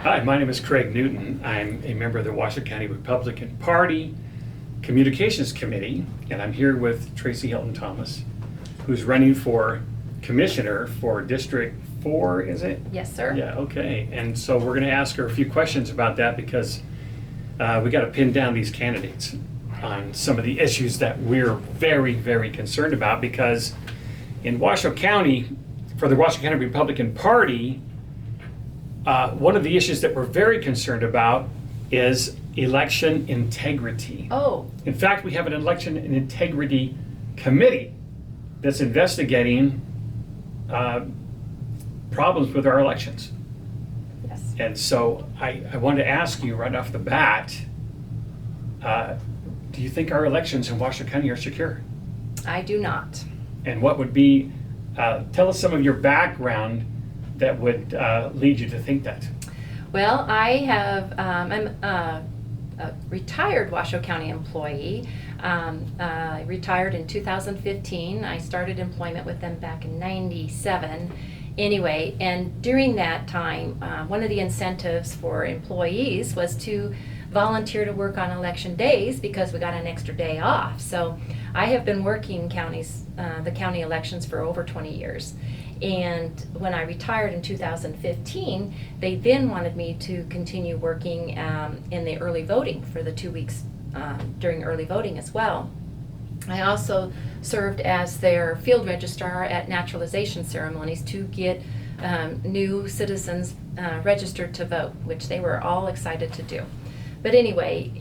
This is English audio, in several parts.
Hi, my name is Craig Newton. I'm a member of the Washoe County Republican Party Communications Committee, and I'm here with Tracey Hilton-Thomas, who's running for commissioner for District 4, is it? Yes, sir. Yeah, okay. And so we're going to ask her a few questions about that because we got to pin down these candidates on some of the issues that we're very, very concerned about, because in Washoe County, for the Washoe County Republican Party, one of the issues that we're very concerned about is election integrity. Oh, In fact, we have an election and integrity committee that's investigating problems with our elections. yes. And so I wanted to ask you right off the bat, do you think our elections in Washoe County are secure? I do not. And what would be, tell us some of your background that would lead you to think that. Well, I'm a retired Washoe County employee. I retired in 2015. I started employment with them back in '97. Anyway, and during that time, one of the incentives for employees was to volunteer to work on election days because we got an extra day off. So I have been working the county elections for over 20 years. And when I retired in 2015, they then wanted me to continue working in the early voting for the 2 weeks during early voting as well. I also served as their field registrar at naturalization ceremonies to get new citizens registered to vote, which they were all excited to do. But anyway,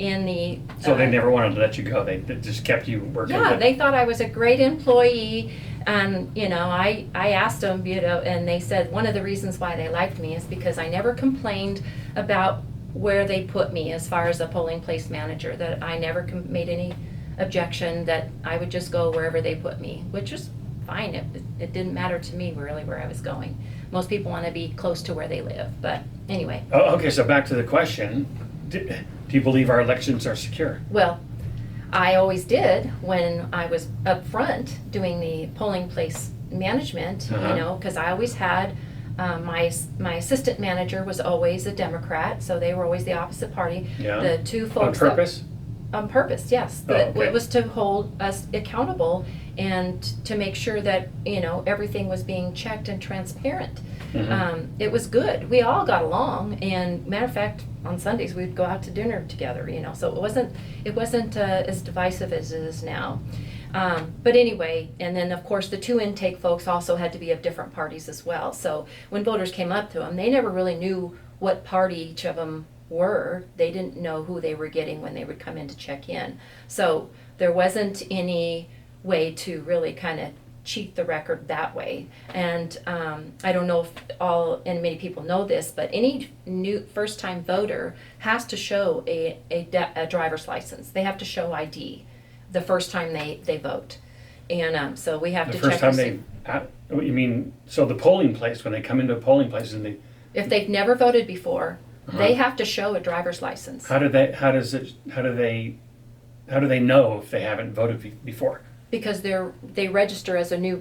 So they never wanted to let you go, they just kept you working? yeah, they thought I was a great employee. And, I asked them, and they said one of the reasons why they liked me is because I never complained about where they put me as far as a polling place manager, that I never made any objection, that I would just go wherever they put me, which was fine. It didn't matter to me really where I was going. Most people want to be close to where they live, but anyway. Oh, okay, so back to the question, do you believe our elections are secure? Well, I always did when I was up front doing the polling place management, because I always had my assistant manager was always a Democrat, so they were always the opposite party. Yeah. The two folks On purpose? On purpose, yes. Okay. It was to hold us accountable and to make sure that everything was being checked and transparent. It was good. We all got along, and matter of fact, on Sundays we'd go out to dinner together. So it wasn't as divisive as it is now. But anyway, and then of course the two intake folks also had to be of different parties as well. So when voters came up to them, they never really knew what party each of them were. They didn't know who they were getting when they would come in to check in. So there wasn't any way to really kind of cheat the record that way. And I don't know if many people know this, but any new first-time voter has to show a driver's license. They have to show ID the first time they vote. And so we have to check. The first time you mean, so the polling place, when they come into a polling place and if they've never voted before, they have to show a driver's license. how do they know if they haven't voted before? Because they register as a new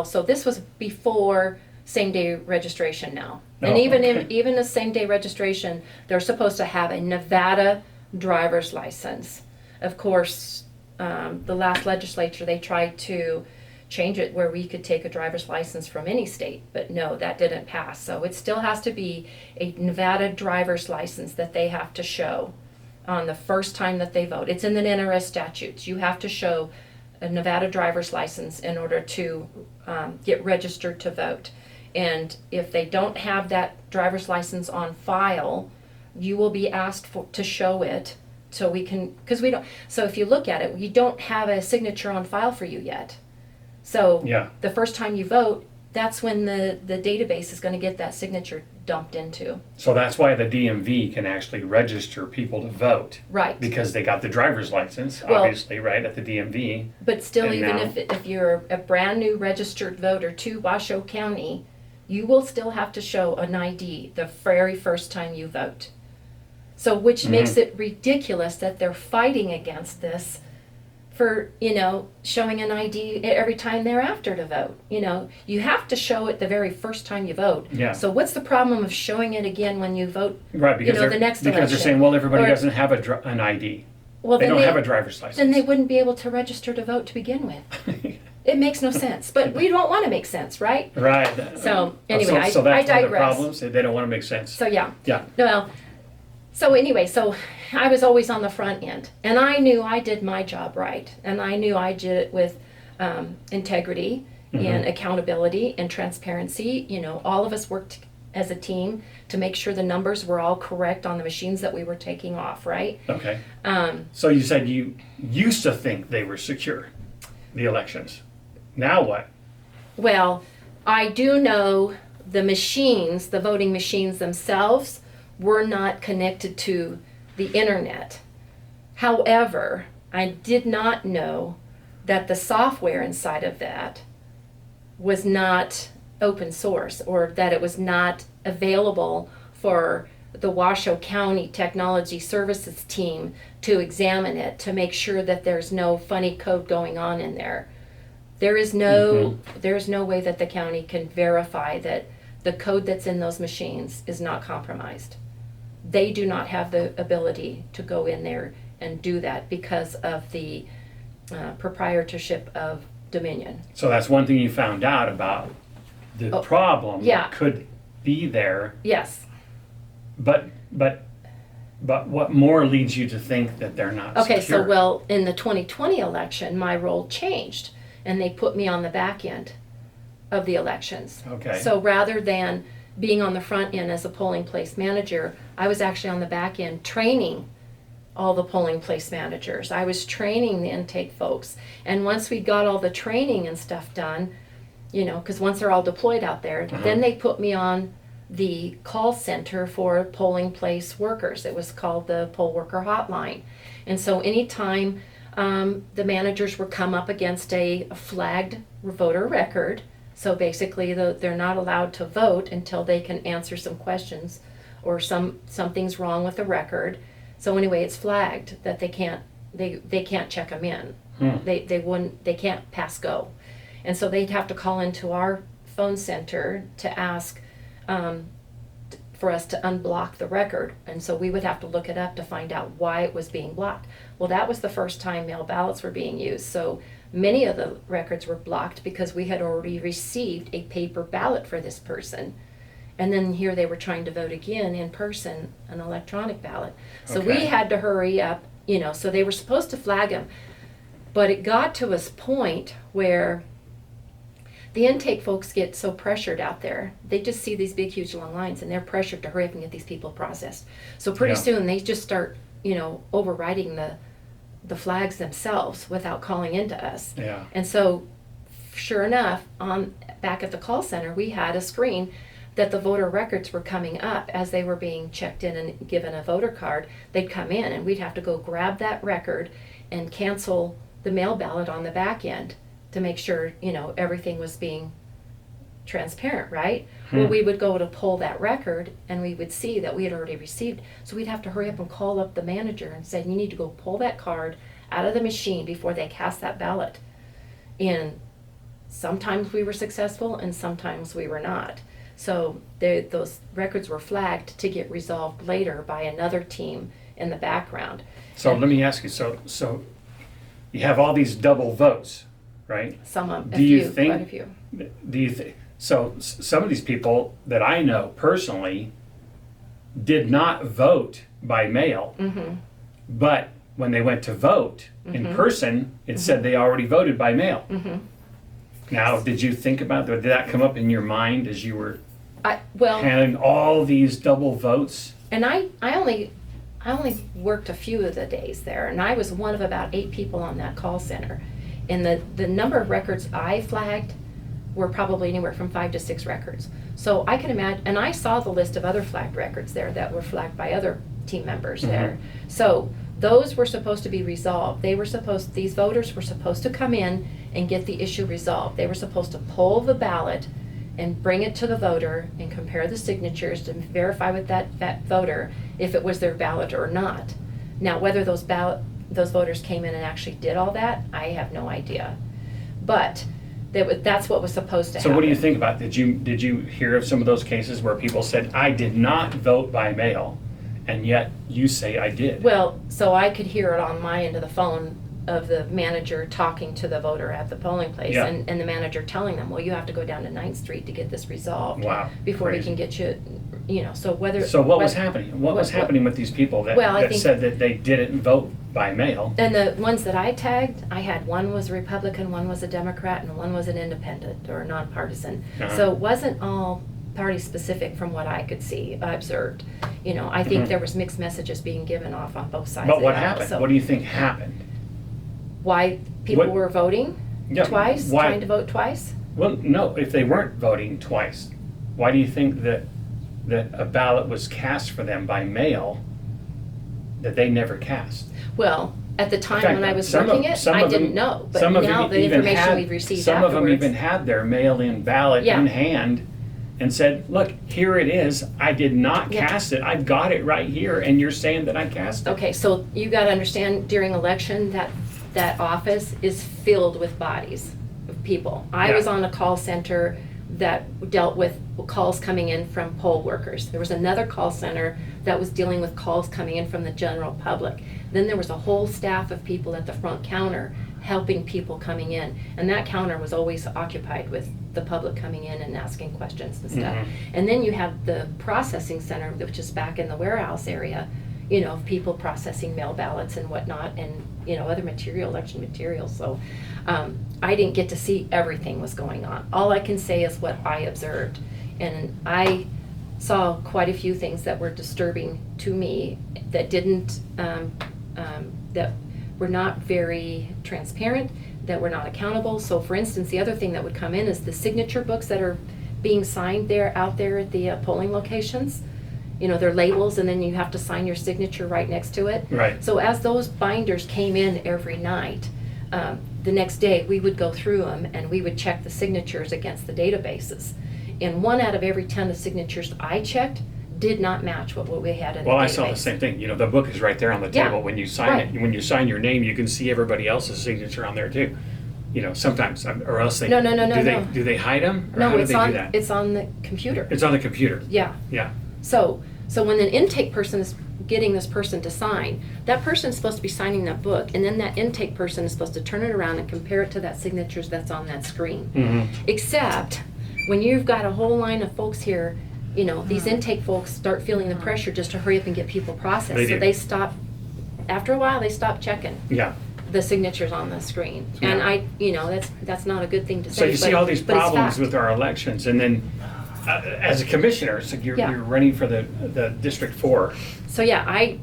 so this was before same-day registration now. And even a same-day registration, they're supposed to have a Nevada driver's license. Of course, the last legislature, they tried to change it where we could take a driver's license from any state, but no, that didn't pass. So it still has to be a Nevada driver's license that they have to show on the first time that they vote. It's in the NRS statutes. You have to show a Nevada driver's license in order to get registered to vote. And if they don't have that driver's license on file, you will be asked to show it so we can, because we don't, so if you look at it, you don't have a signature on file for you yet. So the first time you vote, that's when the database is going to get that signature dumped into. So that's why the DMV can actually register people to vote. Right. Because they got the driver's license, obviously, right, at the DMV. But still, if you're a brand new registered voter to Washoe County, you will still have to show an ID the very first time you vote. So which makes it ridiculous that they're fighting against this for, showing an ID every time thereafter to vote. You have to show it the very first time you vote. Yeah. So what's the problem of showing it again when you vote, Right, because the next election? they're saying, well, everybody Or- doesn't have an ID. Well, They then don't have a driver's then license. they wouldn't be able to register to vote to begin with. It makes no sense, but we don't want to make sense, right? Right. So, anyway, so I that's one of the digress. problems. They don't want to make sense. So, yeah. Yeah. Well, so anyway, so I was always on the front end, and I knew I did my job right, and I knew I did it with integrity and accountability and transparency. All of us worked as a team to make sure the numbers were all correct on the machines that we were taking off, right? Okay. So you said you used to think they were secure, the elections. Now what? Well, I do know the machines, the voting machines themselves, were not connected to the internet. However, I did not know that the software inside of that was not open source, or that it was not available for the Washoe County Technology Services team to examine it to make sure that there's no funny code going on in there. There is no way that the county can verify that the code that's in those machines is not compromised. They do not have the ability to go in there and do that because of the proprietorship of Dominion. So that's one thing you found out about the problem yeah. that could be there. Yes. But what more leads you to think that they're not Okay, secure? so well, in the 2020 election, my role changed, and they put me on the back end of the elections. Okay. So rather than being on the front end as a polling place manager, I was actually on the back end training all the polling place managers. I was training the intake folks. And once we got all the training and stuff done, because once they're all deployed out there, then they put me on the call center for polling place workers. It was called the poll worker hotline. And so anytime the managers would come up against a flagged voter record, so basically they're not allowed to vote until they can answer some questions or something's wrong with the record. So anyway, it's flagged that they can't check them in. They can't pass go. And so they'd have to call into our phone center to ask for us to unblock the record. And so we would have to look it up to find out why it was being blocked. Well, that was the first time mail ballots were being used. So many of the records were blocked because we had already received a paper ballot for this person. And then here they were trying to vote again in person, an electronic ballot. So we Okay. had to hurry up, so they were supposed to flag them. But it got to a point where the intake folks get so pressured out there. They just see these big, huge long lines, and they're pressured to hurry up and get these people processed. So pretty Yeah. soon they just start, overriding the flags themselves without calling into us. Yeah. And so, sure enough, back at the call center, we had a screen that the voter records were coming up as they were being checked in and given a voter card. They'd come in, and we'd have to go grab that record and cancel the mail ballot on the back end to make sure, everything was being transparent, right? Well, we would go to pull that record, and we would see that we had already received. So we'd have to hurry up and call up the manager and say, you need to go pull that card out of the machine before they cast that ballot. And sometimes we were successful, and sometimes we were not. So those records were flagged to get resolved later by another team in the background. So let me ask you, so you have all these double votes, right? Quite a few. Do you think, so some of these people that I know personally did not vote by mail, but when they went to vote in person, it said they already voted by mail. Now, did you think about that? Did that come up in your mind as you were handling all these double votes? And I only worked a few of the days there, and I was one of about 8 people on that call center. And the number of records I flagged were probably anywhere from 5 to 6 records. So I can imagine, and I saw the list of other flagged records there that were flagged by other team members there. So those were supposed to be resolved. These voters were supposed to come in and get the issue resolved. They were supposed to pull the ballot and bring it to the voter and compare the signatures to verify with that voter if it was their ballot or not. Now, whether those those voters came in and actually did all that, I have no idea. But that's what was supposed to happen. So what do you think about it? Did you hear of some of those cases where people said, I did not vote by mail, and yet you say I did? Well, so I could hear it on my end of the phone of the manager talking to the voter at the polling place, Yeah. and the manager telling them, well, you have to go down to 9th Street to get this resolved. Wow, before we crazy. can get you, so whether. So what was happening? What was happening with these people that, Well, I that think- said that they didn't vote by mail? And the ones that I tagged, I had one was a Republican, one was a Democrat, and one was an independent or nonpartisan. Uh-huh. So it wasn't all party specific from what I could see, observed. I think there was mixed messages being given off on both sides. But of what the aisle. happened? So What do you think happened? why people What- were voting Yeah, twice, why- trying to vote twice? Well, no, if they weren't voting twice, why do you think that a ballot was cast for them by mail that they never cast? Well, at the time In fact, when I was some working of- it, some I of them- didn't know. But some of now them the even information had- we've received some of them afterwards. even had their mail-in ballot Yeah. in hand and said, look, here it is. I did not Yeah. cast it. I've got it right here, and you're saying that I cast it. Okay, so you gotta understand, during election, that office is filled with bodies of people. I Yeah. was on a call center that dealt with calls coming in from poll workers. There was another call center that was dealing with calls coming in from the general public. Then there was a whole staff of people at the front counter helping people coming in. And that counter was always occupied with the public coming in and asking questions and stuff. Mhm. And then you have the processing center, which is back in the warehouse area, of people processing mail ballots and whatnot, and, other material, election materials. So I didn't get to see everything was going on. All I can say is what I observed. And I saw quite a few things that were disturbing to me that didn't, that were not very transparent, that were not accountable. So for instance, the other thing that would come in is the signature books that are being signed out there at the polling locations. They're labels, and then you have to sign your signature right next to it. Right. So as those binders came in every night, the next day we would go through them and we would check the signatures against the databases. And 1 out of every 10 of the signatures I checked did not match what we had in the database. Well, I saw the same thing. The book is right there on the Yeah, table. When you sign right. it, when you sign your name, you can see everybody else's signature on there too. Sometimes, or else they No. Do they hide them? Or No, how do it's they on do that? it's on the computer. It's on the computer. Yeah. Yeah. So when an intake person is getting this person to sign, that person is supposed to be signing that book, and then that intake person is supposed to turn it around and compare it to that signatures that's on that screen. Mm-hmm. Except when you've got a whole line of folks here, these intake folks start feeling the pressure just to hurry up and get people processed. They So do. they stop, after a while, they stop checking Yeah. the signatures on the screen. Yeah. And that's not a good thing to say. So you see all these but it's problems fact. with our elections, and then as a commissioner, so you're Yeah. running for the District 4. So yeah, I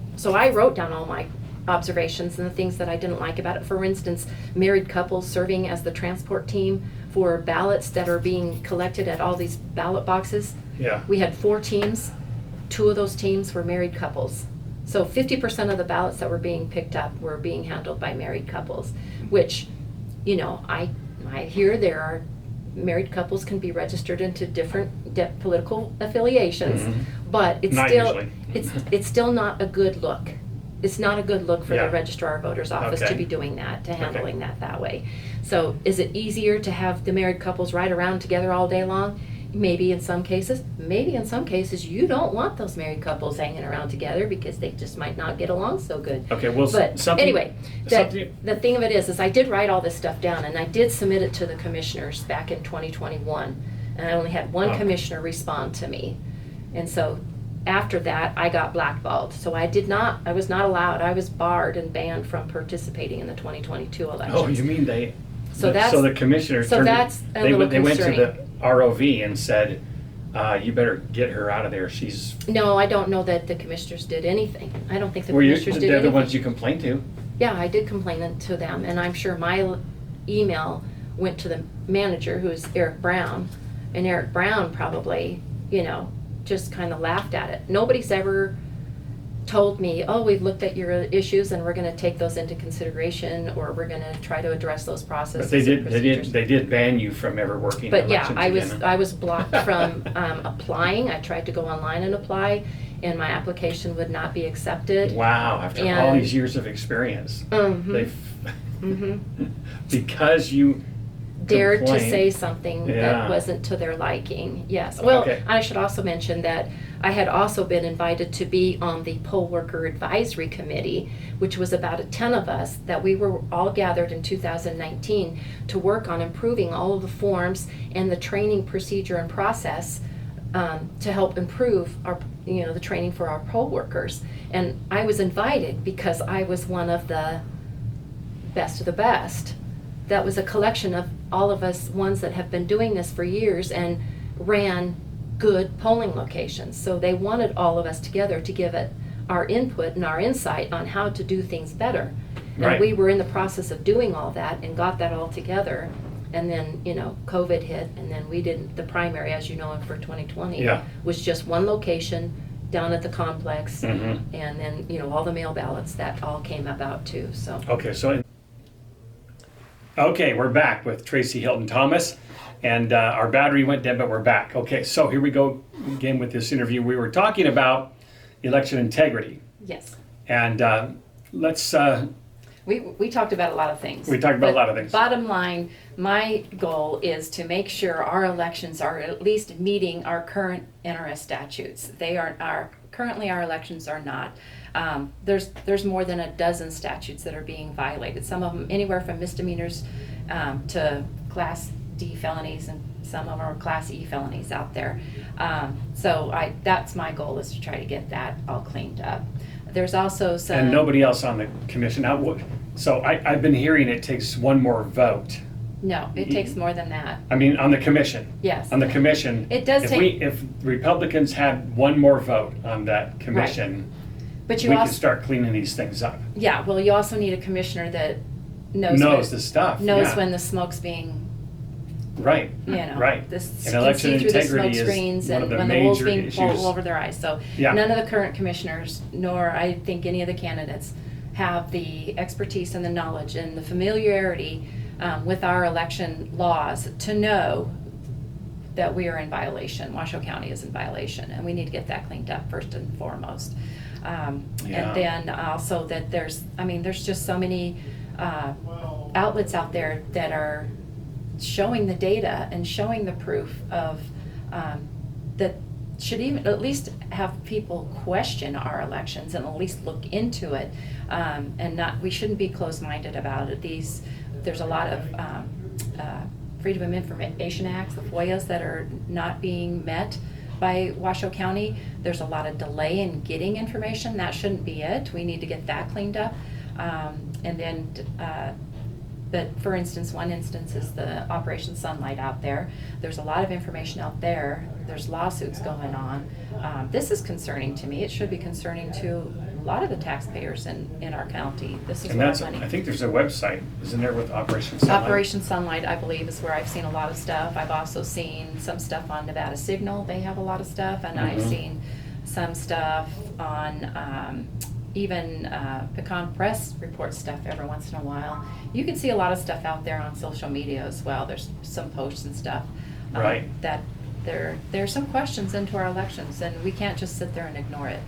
wrote down all my observations and the things that I didn't like about it. For instance, married couples serving as the transport team for ballots that are being collected at all these ballot boxes. Yeah. We had 4 teams. 2 of those teams were married couples. So 50% of the ballots that were being picked up were being handled by married couples, which, I hear there are married couples can be registered into different political affiliations, Mhm. but it's Not still usually. it's still not a good look. It's not a good look for Yeah. the registrar of voters office Okay. to be doing that, to Okay. handling that way. So is it easier to have the married couples ride around together all day long? Maybe in some cases. Maybe in some cases you don't want those married couples hanging around together because they just might not get along so good. Okay, well, But something. anyway, something- the thing of it is I did write all this stuff down, and I did submit it to the commissioners back in 2021, and I only had one Oh. commissioner respond to me. And so after that, I got blackballed. So I was not allowed, I was barred and banned from participating in the 2022 elections. Oh, you mean they? So that's- So the commissioners. so turned it- that's a they little went- They went to concerning. the ROV and said, you better get her out of there. She's. No, I don't know that the commissioners did anything. I don't think the Were you? commissioners did They're the anything. ones you complained to. Yeah, I did complain it to them, and I'm sure my email went to the manager, who is Eric Brown, and Eric Brown probably, just kind of laughed at it. Nobody's ever told me, oh, we've looked at your issues and we're going to take those into consideration, or we're going to try to address those processes. But and procedures. they did ban you from ever working But yeah, elections again. I was blocked from applying. I tried to go online and apply, and my application would not be accepted. Wow, after all these years of experience. They've because you dared to complained. say something Yeah. that wasn't to their liking. Yes. Well, Okay. I should also mention that I had also been invited to be on the poll worker advisory committee, which was about 10 of us that we were all gathered in 2019 to work on improving all of the forms and the training procedure and process to help improve our, the training for our poll workers. And I was invited because I was one of the best of the best. That was a collection of all of us ones that have been doing this for years and ran good polling locations. So they wanted all of us together to give it our input and our insight on how to do things better. And Right. we were in the process of doing all that and got that all together. And then, COVID hit, and then we didn't, the primary, as you know, for 2020 Yeah. was just one location down at the complex. Mhm. And then, all the mail ballots, that all came about too, so. Okay, we're back with Tracey Hilton-Thomas, and our battery went dead, but we're back. Okay, so here we go again with this interview. We were talking about election integrity, Yes. and let's. We talked about a lot of things. We talked about a But lot of things. Bottom line, my goal is to make sure our elections are at least meeting our current NRS statutes. Currently our elections are not. There's more than a dozen statutes that are being violated. Some of them anywhere from misdemeanors to Class D felonies, and some of them are Class E felonies out there. So that's my goal, is to try to get that all cleaned up. There's also some. And nobody else on the commission. So I've been hearing it takes one more vote. No, it takes more than that. I mean, on the commission. Yes. On the commission. It does If Republicans had one more vote on that commission, But we could start cleaning these things up. Yeah, well, you also need a commissioner that knows The stuff. knows yeah. when the smoke's being, Right. Right. this And can election see through the integrity smoke is screens one and of the when the wolf's major being issues. pulled over their eyes. So Yeah. none of the current commissioners, nor I think any of the candidates, have the expertise and the knowledge and the familiarity with our election laws to know that we are in violation. Washoe County is in violation, and we need to get that cleaned up first and foremost. Yeah. And then also that there's just so many outlets out there that are showing the data and showing the proof of that should even at least have people question our elections and at least look into it, and we shouldn't be closed-minded about it. There's a lot of Freedom of Information Acts, the FOIAs, that are not being met by Washoe County. There's a lot of delay in getting information. That shouldn't be it. We need to get that cleaned up. But for instance, one instance is the Operation Sunlight out there. There's a lot of information out there. There's lawsuits going on. This is concerning to me. It should be concerning to a lot of the taxpayers in our county. This is And where that's, our money. I think there's a website, isn't there, with Operation Sunlight? Operation Sunlight, I believe, is where I've seen a lot of stuff. I've also seen some stuff on Nevada Signal. They have a lot of stuff. And I've seen some stuff on even Pecan Press reports stuff every once in a while. You can see a lot of stuff out there on social media as well. There's some posts and stuff. Right. That there's some questions into our elections, and we can't just sit there and ignore it.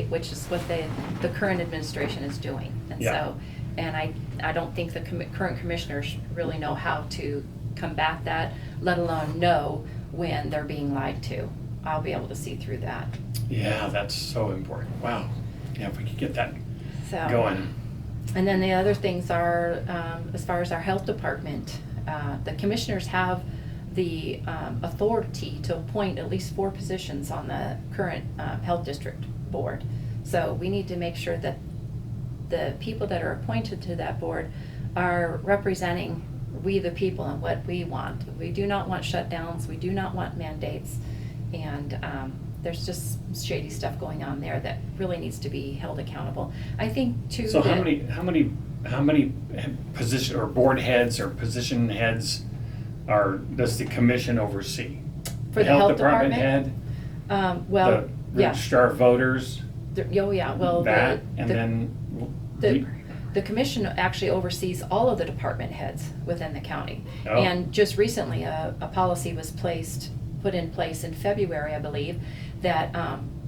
Which is what the current administration is doing. And Yeah. so, and I don't think the current commissioners really know how to combat that, let alone know when they're being lied to. I'll be able to see through that. Yeah, that's so important. Wow. Yeah, if we could get that So, going. And then the other things are, as far as our health department, the commissioners have the authority to appoint at least 4 positions on the current health district board. So we need to make sure that the people that are appointed to that board are representing we the people and what we want. We do not want shutdowns. We do not want mandates. And there's just shady stuff going on there that really needs to be held accountable. I think too. So how that- many position or board heads or position heads does the commission oversee? For the health department? head, Well, the yeah. registrar of voters, Oh, yeah, well, that, and the, then. the commission actually oversees all of the department heads within the county. Oh. And just recently, a policy was put in place in February, I believe, that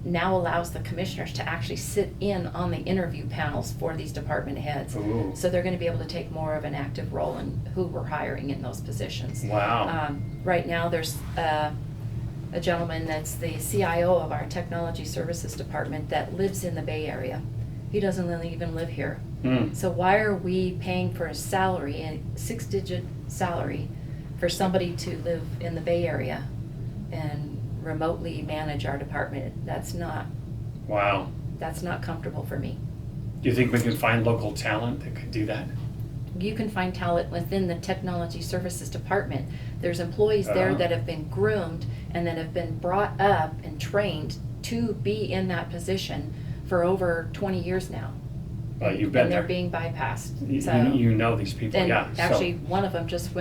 now allows the commissioners to actually sit in on the interview panels for these department heads. Ooh. So they're gonna be able to take more of an active role in who we're hiring in those positions. Wow. Right now, there's a gentleman that's the CIO of our Technology Services Department that lives in the Bay Area. He doesn't really even live here. So why are we paying for a salary, a 6-digit salary, for somebody to live in the Bay Area and remotely manage our department? That's not comfortable for me. Do you think we can find local talent that could do that? You can find talent within the Technology Services Department. There's employees there that have been groomed and that have been brought up and trained to be in that position for over 20 years now. Well, you've been and they're there. being bypassed. You know these people, And yeah. actually, one of them just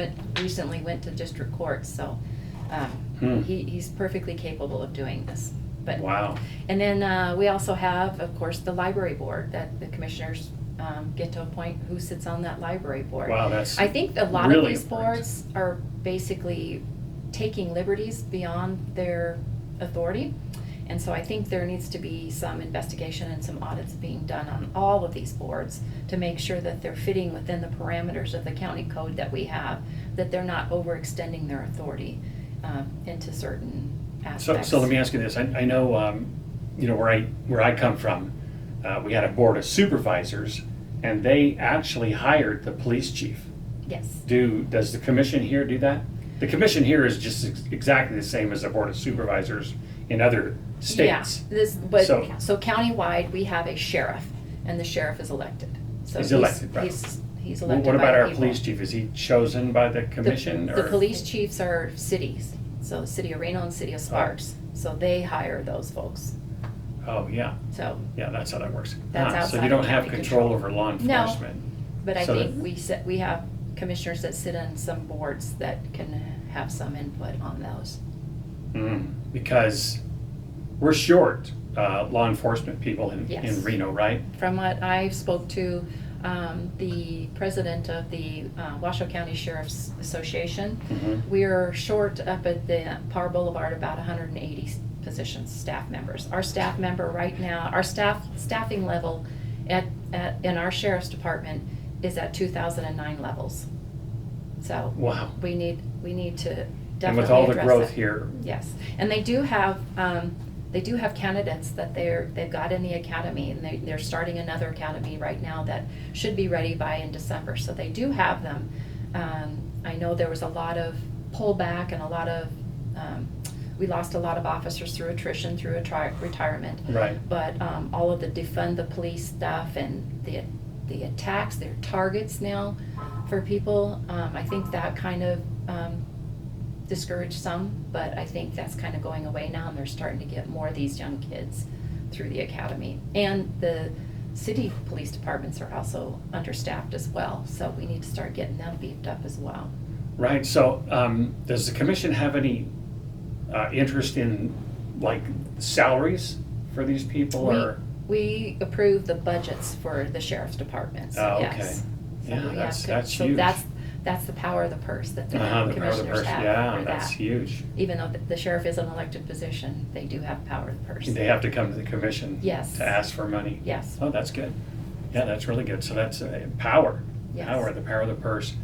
recently went to district court, so he's perfectly capable of doing this. But, wow. And then we also have, of course, the library board that the commissioners get to appoint who sits on that library board. Wow, that's I think a lot really of these important. boards are basically taking liberties beyond their authority. And so I think there needs to be some investigation and some audits being done on all of these boards to make sure that they're fitting within the parameters of the county code that we have, that they're not overextending their authority into certain aspects. So let me ask you this. I know, where I come from, we had a board of supervisors, and they actually hired the police chief. Yes. Does the commission here do that? The commission here is just exactly the same as the board of supervisors in other states. Yeah, so countywide, we have a sheriff, and the sheriff is elected. So He's elected, right. He's elected What by about the our people. police chief? Is he chosen by the commission? The or? police chiefs are cities, so the city of Reno and city of Sparks. So they hire those folks. Oh, yeah. So, Yeah, that's how that works. That's So outside you don't of have county control control. over law No. enforcement. but I So think we have commissioners that sit on some boards that can have some input on those. Because we're short law enforcement people in Yes. Reno, right? From what I spoke to, the president of the Washoe County Sheriff's Association, we're short up at the Power Boulevard about 180 positions, staff members. Our staff member right now, our staffing level in our sheriff's department is at 2009 levels. So Wow. we need to definitely And with all the address growth it. here, Yes, and they do have candidates that they've got in the academy, and they're starting another academy right now that should be ready by in December, so they do have them. I know there was a lot of pullback and a lot of, we lost a lot of officers through attrition, through retirement. right? But all of the defund the police stuff and the attacks, their targets now for people, I think that kind of discouraged some, but I think that's kind of going away now, and they're starting to get more of these young kids through the academy. And the city police departments are also understaffed as well, so we need to start getting them beefed up as well. Right, so does the commission have any interest in, like, salaries for these people, or? We approve the budgets for the sheriff's department, so Oh, okay. yes. So Yeah, we have that's to- huge. So that's the power of the purse that the The power of the commissioners purse, have yeah, for that's that. huge. Even though the sheriff is an elected position, they do have power of the purse. They have to come to the commission Yes. to ask for money. Yes. Oh, that's good. Yeah, that's really good. So that's power. Yes. The power of the purse.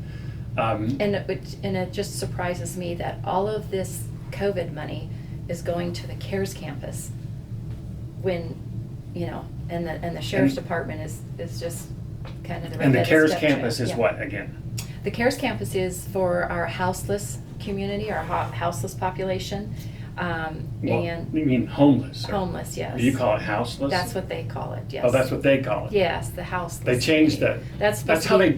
And it just surprises me that all of this COVID money is going to the CARES campus when, and the sheriff's department is just kind of the. And the redheaded CARES stepchild. campus is Yeah. what, again? The CARES campus is for our houseless community, our houseless population, Well, and you mean homeless? or- homeless, yes. Do you call it houseless? That's what they call it, yes. Oh, that's what they call it? Yes, the houseless. They changed community. that. That's supposed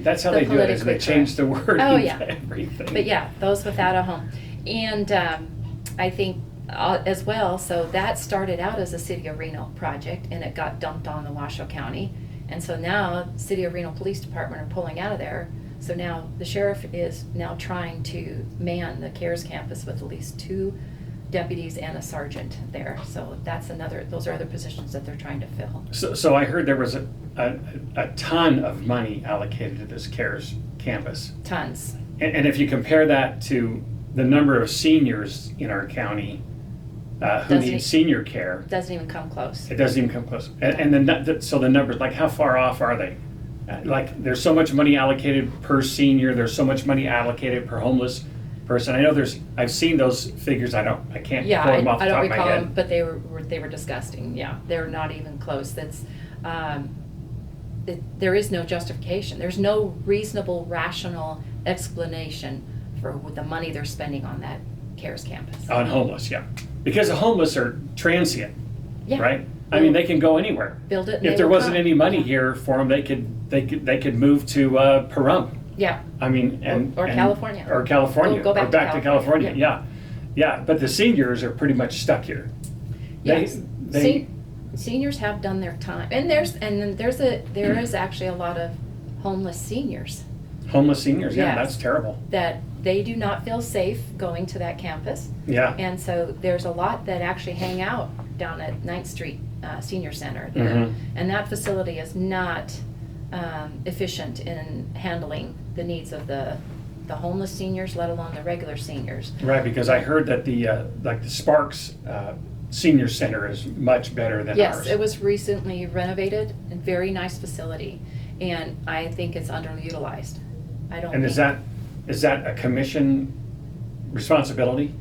That's to how be they do it, is politically they changed the correct. wording Oh, to yeah. everything. But yeah, those without a home. And I think as well, so that started out as a City of Reno project, and it got dumped on the Washoe County. And so now, City of Reno Police Department are pulling out of there. So now the sheriff is now trying to man the CARES campus with at least two deputies and a sergeant there. So those are other positions that they're trying to fill. So I heard there was a ton of money allocated to this CARES campus. Tons. And if you compare that to the number of seniors in our county who need senior care, Doesn't even come close. it doesn't even come close. So the numbers, like how far off are they? Like there's so much money allocated per senior, there's so much money allocated per homeless person. I know I've seen those figures. I can't Yeah, pull them off the I top don't of my recall head. them, but they were disgusting. Yeah, they're not even close. There is no justification. There's no reasonable, rational explanation for the money they're spending on that CARES campus. On homeless, yeah. Because the homeless are transient, Yeah. right? I mean, they can go anywhere. Build it. And If they there will wasn't come. any money Yeah. here for them, they could move to Pahrump. Yeah. I mean, Or California. Or California. Go back or to back to California. California. Yeah. But the seniors are pretty much stuck here. Yes. They Seniors have done their time, and there is actually a lot of homeless seniors homeless seniors. Yeah, Yes. that's terrible. that they do not feel safe going to that campus. Yeah. And so there's a lot that actually hang out down at 9th Street Senior Center there. Mhm. And that facility is not efficient in handling the needs of the homeless seniors, let alone the regular seniors. Right, because I heard that the Sparks Senior Center is much better than Yes, ours. it was recently renovated, a very nice facility, and I think it's underutilized. I don't And think. is that a commission responsibility?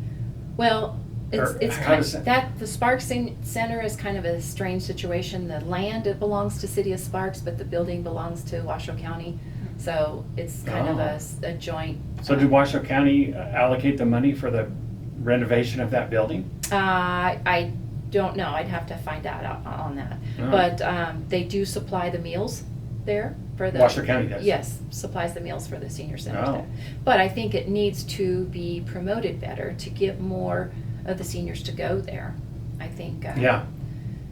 Well, Or it's how kind does of, the Sparks Center is kind of a strange situation. The land, it belongs to City of Sparks, but the building belongs to Washoe County. So it's kind of a joint. So did Washoe County allocate the money for the renovation of that building? I don't know. I'd have to find out on that. Oh. But they do supply the meals there for the. Washoe County does? Yes, supplies the meals for the senior center Oh. there. But I think it needs to be promoted better to get more of the seniors to go there. I think. Yeah.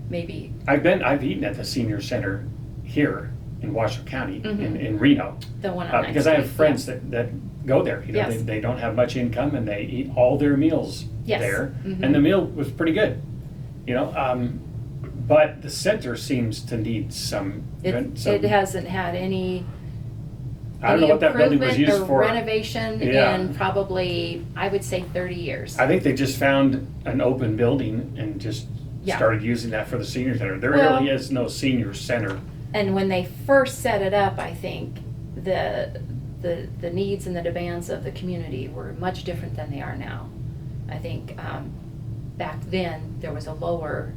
Maybe. I've eaten at the senior center here in Washoe County, Mhm. in Reno. The one on 9th Because I have Street, friends yeah. that go there. You know, Yes. they don't have much income and they eat all their meals Yes. there. Mhm. And the meal was pretty good, you know. But the center seems to need some. It hasn't had any I don't know what that building was improvement used or for. renovation Yeah. in probably, I would say, 30 years. I think they just found an open building and just Yeah. started using that for the senior center. There Well- really is no senior center. And when they first set it up, I think the needs and the demands of the community were much different than they are now. I think back then, there was a lower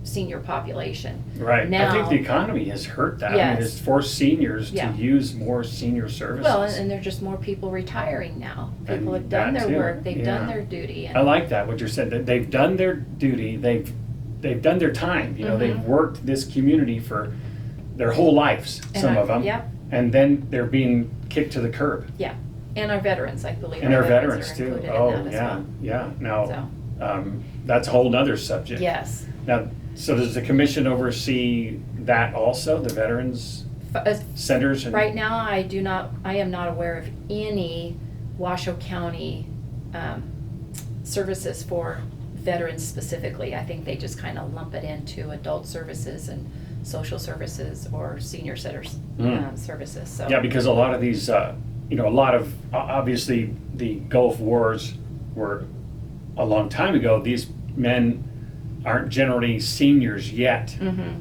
senior population. Right. I Now- think the economy has hurt that. I mean, Yes. it's forced seniors Yeah. to use more senior services. Well, and there's just more people retiring now. People And have done that their too, work, they've done yeah. their duty. I like that, what you said, that they've done their duty, they've done their time, you know, they've Mhm. worked this community for their whole lives, some of them. Yep, And then they're being kicked to the curb. yeah. And our veterans, I believe. And our are veterans too. included in Oh, that as yeah, well. yeah. Now, So, that's a whole nother subject. yes. Now, so does the commission oversee that also, the veterans As centers? And Right now, I am not aware of any Washoe County services for veterans specifically. I think they just kind of lump it into adult services and social services or senior centers services, so. Yeah, because a lot of these, obviously, the Gulf Wars were a long time ago. These men aren't generally seniors yet, Mhm.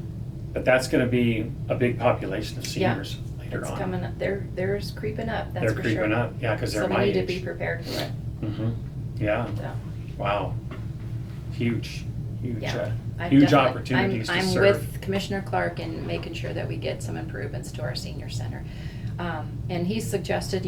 but that's going to be a big population of Yeah. seniors later It's on. coming up, there's creeping up, that's They're for sure. creeping up, yeah, because they're So my we age. need to be prepared for it, Mhm. Yeah, so. wow, huge, Yeah. I'm huge definitely- opportunities to I'm serve. with Commissioner Clark in making sure that we get some improvements to our senior center. And he suggested,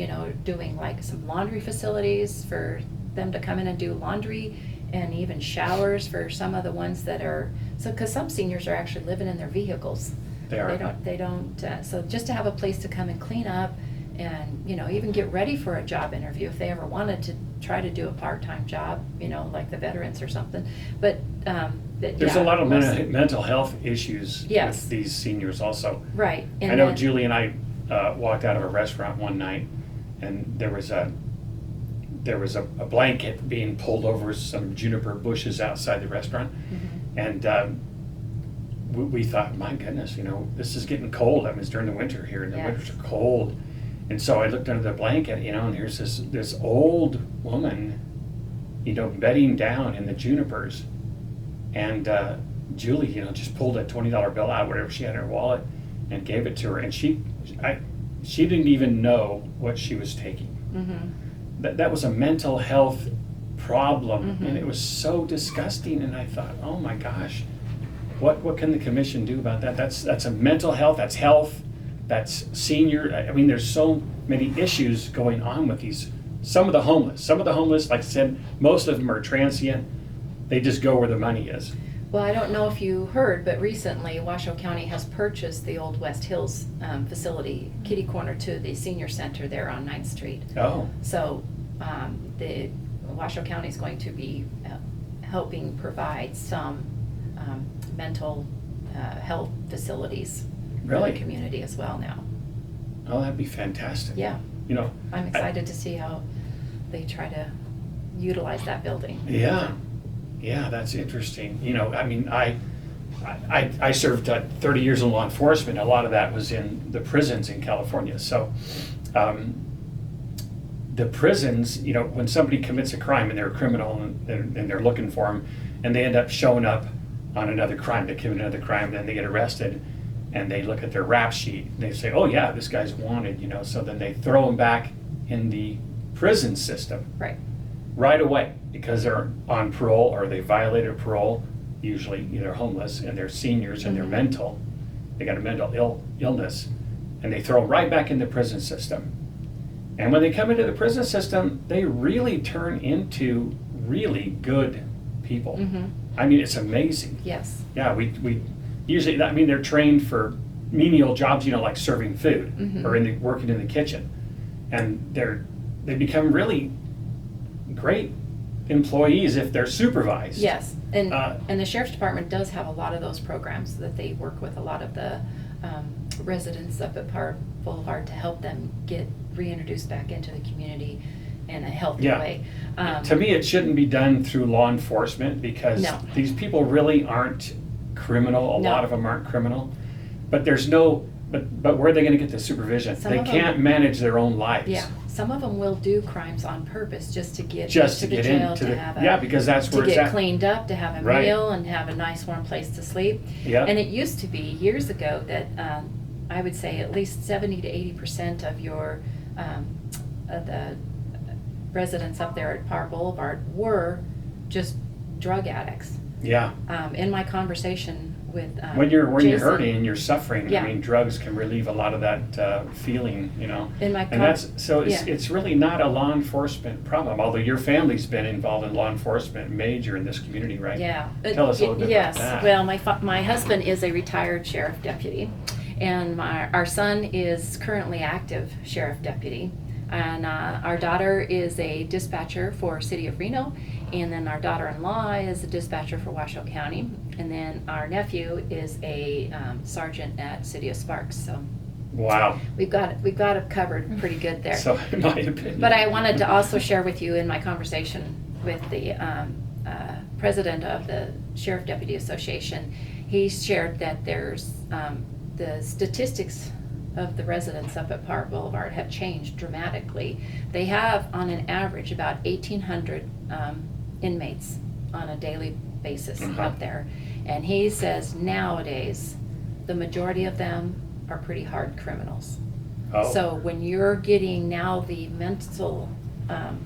doing like some laundry facilities for them to come in and do laundry and even showers for some of the ones that are, because some seniors are actually living in their vehicles. They are. They don't, so just to have a place to come and clean up and, even get ready for a job interview if they ever wanted to try to do a part-time job, like the veterans or something. But, There's a lot of mental health issues Yes. with these seniors also. Right. I know Julie and I walked out of a restaurant one night, and there was there was a blanket being pulled over some juniper bushes outside the restaurant. And we thought, my goodness, this is getting cold. I mean, it's during the winter here, and the winters are cold. And so I looked under the blanket, and here's this old woman, bedding down in the junipers. And Julie, just pulled a $20 bill out, whatever she had in her wallet, and gave it to her. And she didn't even know what she was taking. That was a mental health problem, and it was so disgusting. And I thought, oh my gosh, what can the commission do about that? That's a mental health, that's health, that's senior. I mean, there's so many issues going on with these. Some of the homeless, like I said, most of them are transient. They just go where the money is. Well, I don't know if you heard, but recently Washoe County has purchased the old West Hills facility, kitty corner to the senior center there on 9th Street. Oh. So the Washoe County is going to be helping provide some mental health facilities for the community as well now. Oh, that'd be fantastic. Yeah. I'm excited to see how they try to utilize that building. Yeah, that's interesting. I mean, I served 30 years in law enforcement. A lot of that was in the prisons in California. So the prisons, when somebody commits a crime and they're a criminal and they're looking for them, and they end up showing up on another crime, they commit another crime, then they get arrested, and they look at their rap sheet, and they say, oh yeah, this guy's wanted, so then they throw him back in the prison system. Right away, because they're on parole or they violated parole, usually they're homeless and they're seniors and they're mental, they got a mental illness, and they throw them right back in the prison system. And when they come into the prison system, they really turn into really good people. I mean, it's amazing. Yes. Yeah, we usually, they're trained for menial jobs, like serving food or working in the kitchen. And they become really great employees if they're supervised. Yes, and the Sheriff's Department does have a lot of those programs that they work with a lot of the residents up at Park Boulevard to help them get reintroduced back into the community in a healthy way. To me, it shouldn't be done through law enforcement because these people really aren't criminal. A lot of them aren't criminal, but there's but where are they going to get the supervision? They can't manage their own lives. Yeah. Some of them will do crimes on purpose just to get into the jail, because that's where to it's get at. Cleaned up, to have a meal, and have a nice warm place to sleep. And it used to be years ago that I would say at least 70 to 80% of the residents up there at Park Boulevard were just drug addicts. In my conversation with when you're Jason, hurting and you're suffering, I mean, drugs can relieve a lot of that feeling, it's really not a law enforcement problem. Although your family's been involved in law enforcement major in this community, right? Yeah. Tell us a little bit about that. Well, my husband is a retired sheriff deputy, and our son is currently active sheriff deputy. And our daughter is a dispatcher for City of Reno, and then our daughter-in-law is a dispatcher for Washoe County, and then our nephew is a sergeant at City of Sparks. So wow, we've got it covered pretty good there. So in my opinion, but I wanted to also share with you in my conversation with the president of the Sheriff Deputy Association, he shared that there's the statistics of the residents up at Park Boulevard have changed dramatically. They have, on an average, about 1,800 inmates on a daily basis up there. And he says nowadays, the majority of them are pretty hard criminals. So when you're getting now the mental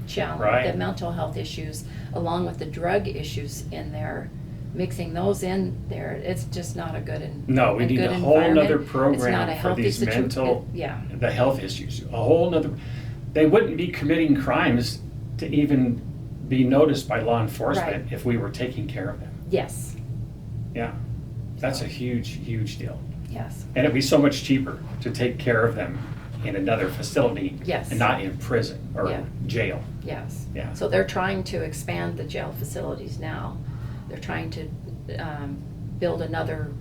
challenge, the mental health issues, along with the drug issues in there, mixing those in there, it's just not a good we need a whole nother program it's not a for these mental, the health issues. A whole nother, they wouldn't be committing crimes to even be noticed by law enforcement if we were taking care of them. Yes. Yeah, that's a huge deal. Yes. And it'd be so much cheaper to take care of them in another facility and not in prison or jail. Yes. Yeah. So they're trying to expand the jail facilities now. They're trying to build another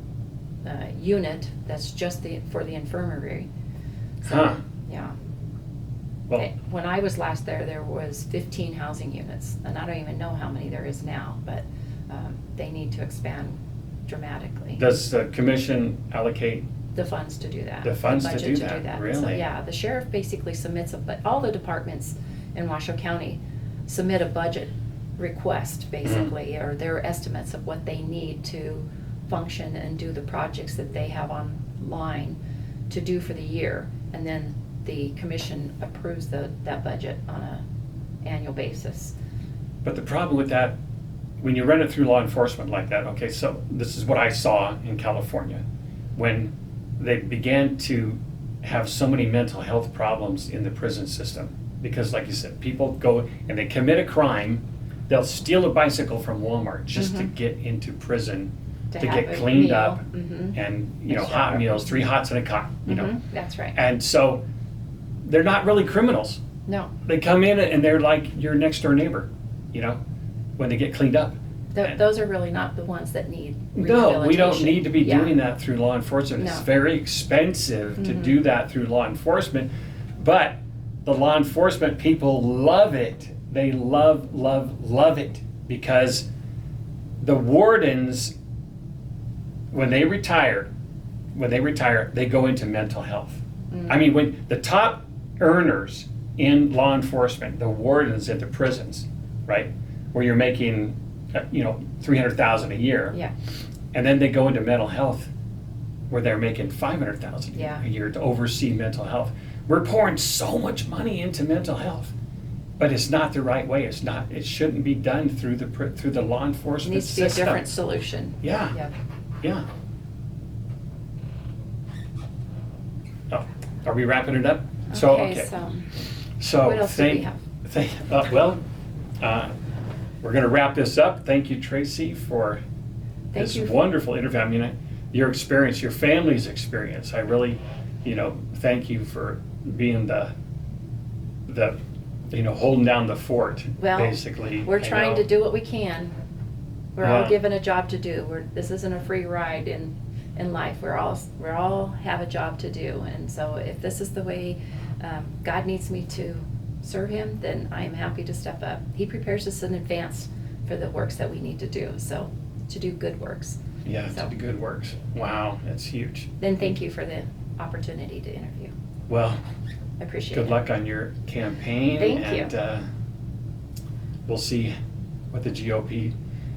unit that's just for the infirmary. So, yeah. Well, When I was last there, there was 15 housing units, and I don't even know how many there is now, but they need to expand dramatically. does the commission allocate? The funds to do that. The funds to budget do that, So, really? yeah, the sheriff basically submits, but all the departments in Washoe County submit a budget request, basically, or their estimates of what they need to function and do the projects that they have online to do for the year. And then the commission approves that budget on a annual basis. But the problem with that, when you run it through law enforcement like that, okay, so this is what I saw in California. When they began to have so many mental health problems in the prison system, because like you said, people go and they commit a crime, they'll steal a bicycle from Walmart just to get into prison, to have get a cleaned meal. up, Mhm. and, A hot shower. meals, 3 hots and a cot, That's right. And so, they're not really criminals. No, They come in and they're like your next door neighbor, when they get cleaned up. those are really not the ones that need No, we don't rehabilitation. need to be Yeah. doing that through law enforcement. It's No. very expensive to do that through law enforcement, but the law enforcement people love it. They love, love, love it, because the wardens, when they retire, they go into mental health. I mean, when the top earners in law enforcement, the wardens at the prisons, right, where you're making, $300,000 a year, Yeah, and then they go into mental health, where they're making $500,000 Yeah. a year to oversee mental health. We're pouring so much money into mental health, but it's not the right way. It's not. It shouldn't be done through the law it enforcement needs to be a system. different solution. Yeah. Yeah. Yeah. Oh, are we wrapping it up? Okay, So what else do we have? We're going to wrap this up. Thank you, Tracey, for Thank this you. wonderful interview. I mean, your experience, your family's experience. I really, thank you for being the holding down the fort, Well, basically. We're trying to do what we can. We're Yeah. all given a job to do. This isn't a free ride in life. We're all have a job to do, and so if this is the way God needs me to serve Him, then I am happy to step up. He prepares us in advance for the works that we need to do. So to do good works. Yeah, So- to do good works. Wow, that's huge. Then thank you for the opportunity to interview. Well, I appreciate it. good luck on your campaign. Thank you. And we'll see what the GOP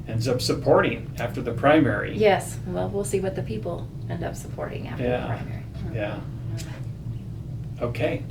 ends up supporting after the primary. Yes. Well, we'll see what the people end up supporting after the Yeah. primary. Yeah. Okay.